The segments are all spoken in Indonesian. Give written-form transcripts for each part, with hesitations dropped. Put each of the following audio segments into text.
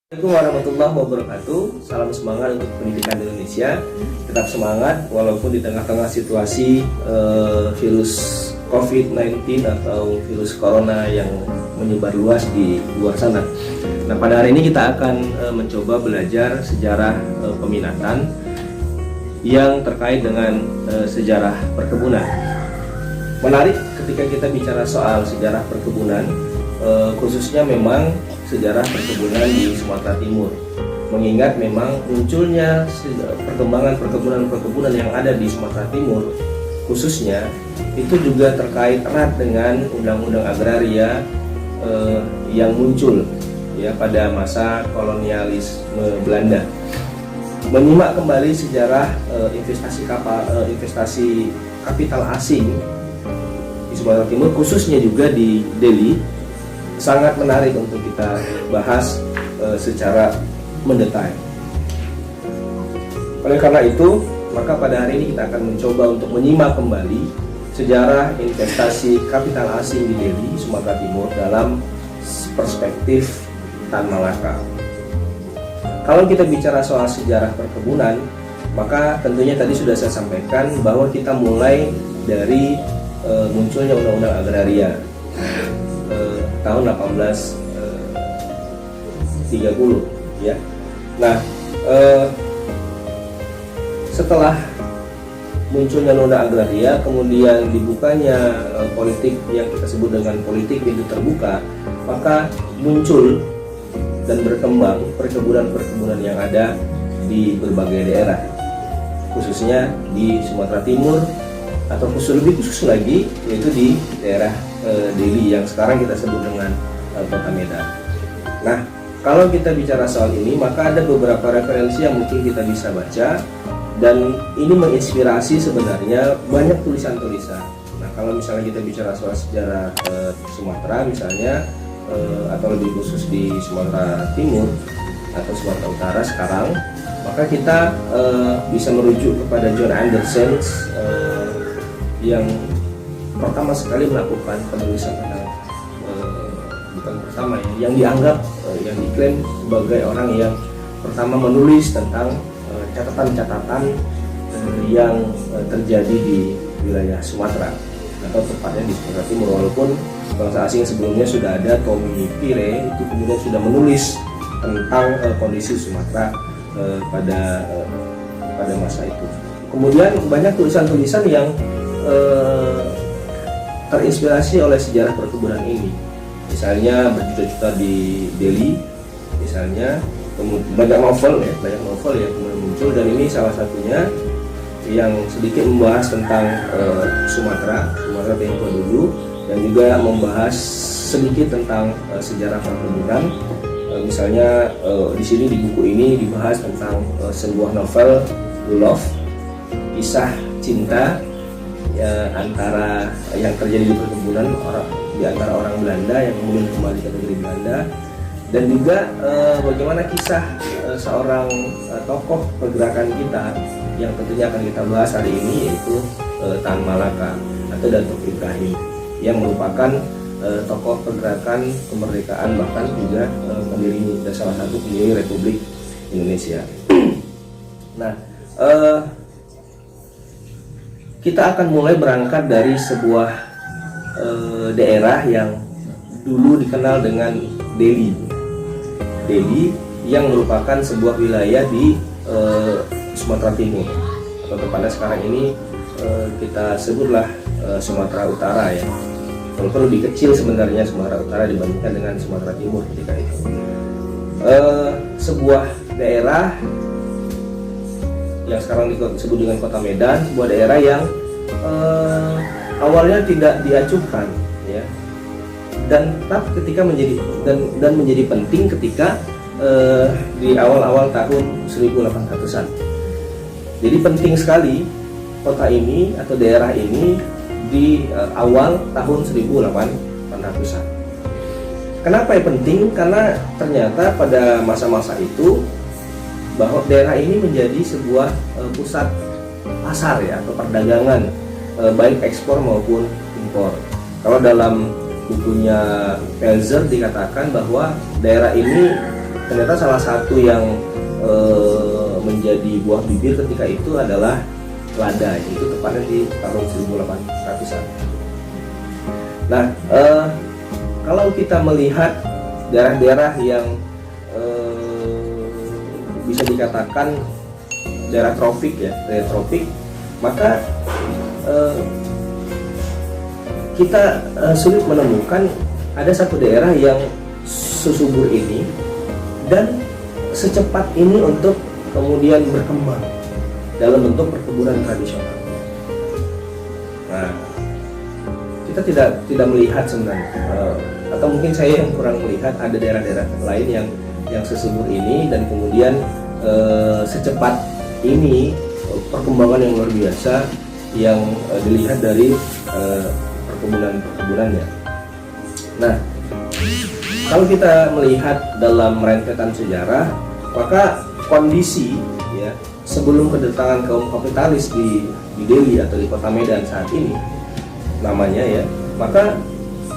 Assalamualaikum warahmatullahi wabarakatuh. Salam semangat untuk pendidikan Indonesia. Tetap semangat walaupun di tengah-tengah situasi virus COVID-19 atau virus corona yang menyebar luas di luar sana. Nah, pada hari ini kita akan mencoba belajar sejarah peminatan yang terkait dengan sejarah perkebunan. Menarik ketika kita bicara soal sejarah perkebunan, khususnya memang sejarah perkebunan di Sumatera Timur, mengingat memang munculnya perkembangan perkebunan yang ada di Sumatera Timur khususnya itu juga terkait erat dengan undang-undang agraria yang muncul ya pada masa kolonialisme Belanda. Menyimak kembali sejarah investasi kapital asing di Sumatera Timur, khususnya juga di Delhi, sangat menarik untuk kita bahas secara mendetail. Oleh karena itu, maka pada hari ini kita akan mencoba untuk menyimak kembali sejarah investasi kapital asing di Delhi, Sumatera Timur dalam perspektif Tan Malaka. Kalau kita bicara soal sejarah perkebunan, maka tentunya tadi sudah saya sampaikan bahwa kita mulai dari munculnya undang-undang agraria tahun 1830 ya. Nah, setelah munculnya undang-undang agraria, kemudian dibukanya politik yang kita sebut dengan politik pintu terbuka, maka muncul dan berkembang perkebunan-perkebunan yang ada di berbagai daerah, khususnya di Sumatera Timur, atau lebih khusus lagi yaitu di daerah Delhi yang sekarang kita sebut dengan Kota Medan. Nah, kalau kita bicara soal ini, maka ada beberapa referensi yang mungkin kita bisa baca, dan ini menginspirasi sebenarnya banyak tulisan-tulisan. Nah, kalau misalnya kita bicara soal sejarah Sumatera misalnya, atau lebih khusus di Sumatera Timur atau Sumatera Utara sekarang, maka kita bisa merujuk kepada John Anderson yang pertama sekali melakukan penulisan tentang bukan pertama ya, yang dianggap yang diklaim sebagai orang yang pertama menulis tentang catatan-catatan yang terjadi di wilayah Sumatera atau tepatnya di Sumatera Timur. Walaupun bangsa asing sebelumnya sudah ada, Tommy Pire itu kemudian sudah menulis tentang kondisi Sumatera pada masa itu. Kemudian banyak tulisan-tulisan yang terinspirasi oleh sejarah perkebunan ini, misalnya berjuta-juta di Delhi misalnya, banyak novel yang kemudian muncul, dan ini salah satunya yang sedikit membahas tentang Sumatera tempo dulu, dan juga membahas sedikit tentang sejarah perkebunan. Misalnya di sini di buku ini dibahas tentang sebuah novel Love, kisah cinta ya, antara yang terjadi di perkebunan di antara orang Belanda yang kemudian kembali ke negeri Belanda, dan juga bagaimana kisah seorang tokoh pergerakan kita yang tentunya akan kita bahas hari ini, yaitu Tan Malaka atau Datuk Ibrahim, yang merupakan tokoh pergerakan kemerdekaan, bahkan juga pendiri dan salah satu pendiri Republik Indonesia. Nah, kita akan mulai berangkat dari sebuah daerah yang dulu dikenal dengan Delhi yang merupakan sebuah wilayah di Sumatera Timur, atau tepatnya sekarang ini kita sebutlah Sumatera Utara ya. Walaupun lebih kecil sebenarnya Sumatera Utara dibandingkan dengan Sumatera Timur ketika itu. Sebuah daerah yang sekarang disebut dengan Kota Medan, sebuah daerah yang awalnya tidak diacuhkan ya, dan tetap ketika menjadi penting ketika di awal-awal tahun 1800-an. Jadi penting sekali kota ini atau daerah ini di awal tahun 1800-an. Kenapa ya penting? Karena ternyata pada masa-masa itu bahwa daerah ini menjadi sebuah pusat pasar ya, atau perdagangan, baik ekspor maupun impor. Kalau dalam bukunya Pelzer dikatakan bahwa daerah ini ternyata salah satu yang menjadi buah bibir ketika itu adalah lada, itu tepatnya di tahun 1800-an. Nah, kalau kita melihat daerah-daerah yang bisa dikatakan daerah tropik ya, daerah tropik, maka kita sulit menemukan ada satu daerah yang sesubur ini dan secepat ini untuk kemudian berkembang dalam bentuk perkebunan tradisional. Nah, kita tidak melihat sebenarnya, atau mungkin saya yang kurang melihat ada daerah-daerah lain yang sesubur ini dan kemudian secepat ini perkembangan yang luar biasa yang dilihat dari perkebunan-perkebunannya. Nah, kalau kita melihat dalam rentetan sejarah, maka kondisi ya sebelum kedatangan kaum kapitalis di Delhi atau di kota Medan saat ini namanya ya, maka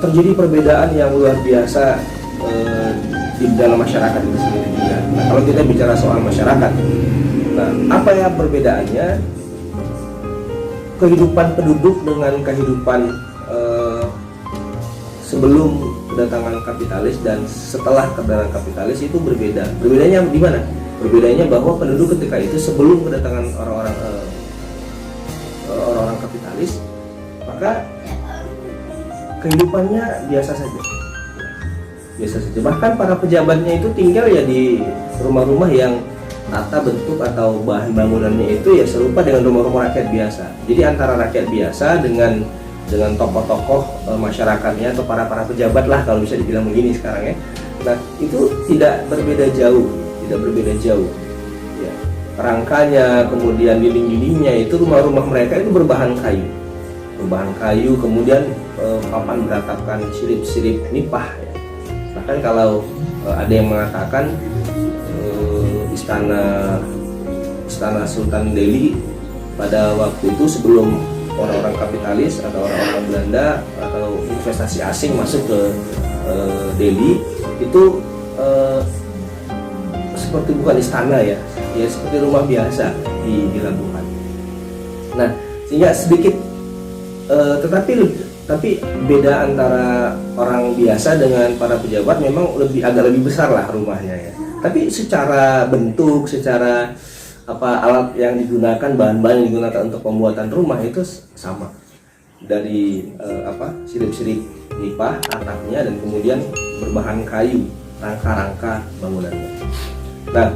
terjadi perbedaan yang luar biasa di dalam masyarakat itu sendiri juga. Nah, kalau kita bicara soal masyarakat, nah apa ya perbedaannya kehidupan penduduk dengan kehidupan sebelum kedatangan kapitalis dan setelah kedatangan kapitalis itu berbeda. Berbedanya di mana? Berbedanya bahwa penduduk ketika itu sebelum kedatangan orang-orang kapitalis, maka kehidupannya biasa saja. Biasa saja. Bahkan para pejabatnya itu tinggal ya di rumah-rumah yang tata bentuk atau bahan bangunannya itu ya serupa dengan rumah-rumah rakyat biasa. Jadi antara rakyat biasa dengan tokoh-tokoh masyarakatnya atau para pejabat lah kalau bisa dibilang begini sekarang ya. Nah, itu tidak berbeda jauh. Ya. Rangkanya, kemudian dinding-dindingnya itu rumah-rumah mereka itu berbahan kayu, kemudian papan beratapkan sirip-sirip nipah ya. Bahkan kalau ada yang mengatakan istana Sultan Delhi pada waktu itu sebelum orang-orang kapitalis atau orang-orang Belanda atau investasi asing masuk ke Delhi itu seperti bukan istana ya seperti rumah biasa di Labuhan. Nah, sehingga sedikit tapi beda antara orang biasa dengan para pejabat memang agak lebih besar lah rumahnya ya. Tapi secara bentuk, secara alat yang digunakan, bahan-bahan yang digunakan untuk pembuatan rumah itu sama, dari sirip-sirip nipah atapnya dan kemudian berbahan kayu, rangka-rangka bangunannya. Nah,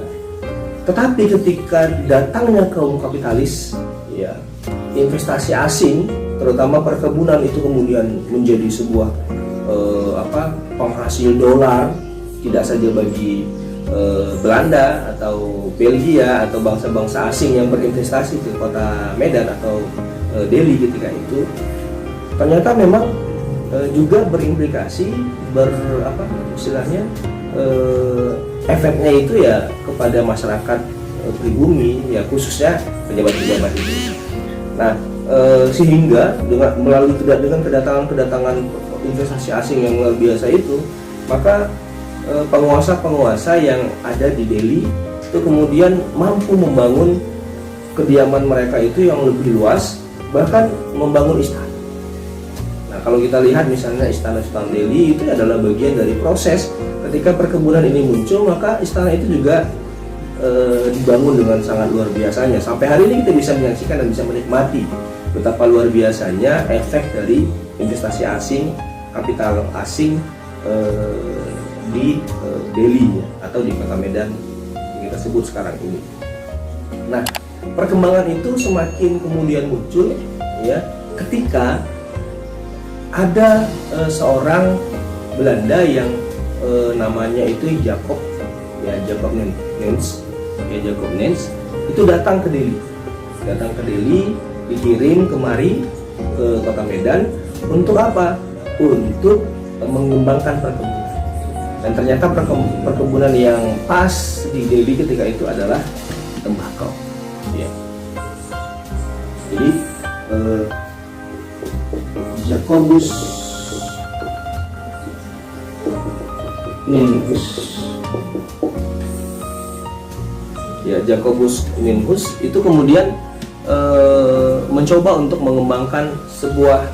tetapi ketika datangnya kaum kapitalis ya, investasi asing terutama perkebunan itu kemudian menjadi sebuah penghasil dolar, tidak saja bagi Belanda atau Belgia atau bangsa-bangsa asing yang berinvestasi ke kota Medan atau Delhi ketika itu, ternyata memang juga berimplikasi efeknya itu ya kepada masyarakat pribumi ya, khususnya pejabat-pejabat itu. Nah, sehingga dengan kedatangan investasi asing yang luar biasa itu, maka penguasa-penguasa yang ada di Delhi itu kemudian mampu membangun kediaman mereka itu yang lebih luas, bahkan membangun istana. Nah, kalau kita lihat misalnya istana Sultan Delhi itu adalah bagian dari proses ketika perkebunan ini muncul, maka istana itu juga dibangun dengan sangat luar biasanya. Sampai hari ini kita bisa menyaksikan dan bisa menikmati betapa luar biasanya efek dari investasi asing, kapital asing di Delhi ya, atau di kota Medan yang kita sebut sekarang ini. Nah, perkembangan itu semakin kemudian muncul ya ketika ada seorang Belanda yang namanya itu Jacob Nens itu datang ke Delhi, dikirim kemari ke kota Medan untuk apa? Untuk mengembangkan perkebunan. Dan ternyata perkebunan yang pas di Delhi ketika itu adalah tembakau. Ya. Jadi Jacobus Nens ya Jacobus Ninhus itu kemudian mencoba untuk mengembangkan sebuah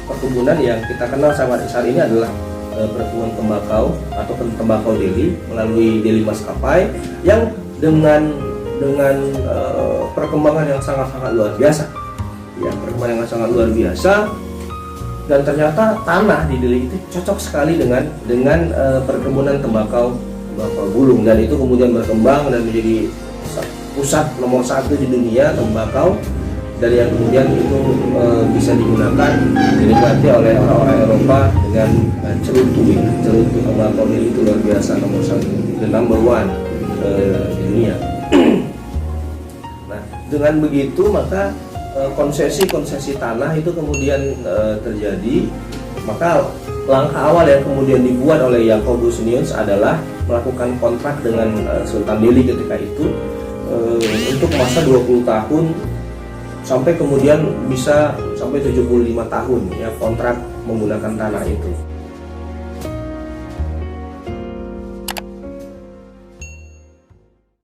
perkebunan yang kita kenal saat ini adalah perkebunan tembakau atau tembakau Delhi melalui Delhi Maskapai yang dengan perkembangan yang sangat-sangat luar biasa. Ya, perkembangan yang sangat luar biasa, dan ternyata tanah di Delhi itu cocok sekali dengan perkebunan tembakau gulung, dan itu kemudian berkembang dan menjadi pusat nomor 1 di dunia tembakau, dan yang kemudian itu bisa digunakan dinikmati oleh orang-orang Eropa dengan cerutu tembakau Delhi itu luar biasa, nomor 1, the number 1 di dunia. Nah, dengan begitu maka konsesi tanah itu kemudian terjadi. Maka langkah awal yang kemudian dibuat oleh Jacobus Ninhus adalah melakukan kontrak dengan Sultan Delhi ketika itu untuk masa 20 tahun sampai kemudian bisa sampai 75 tahun ya kontrak menggunakan tanah itu.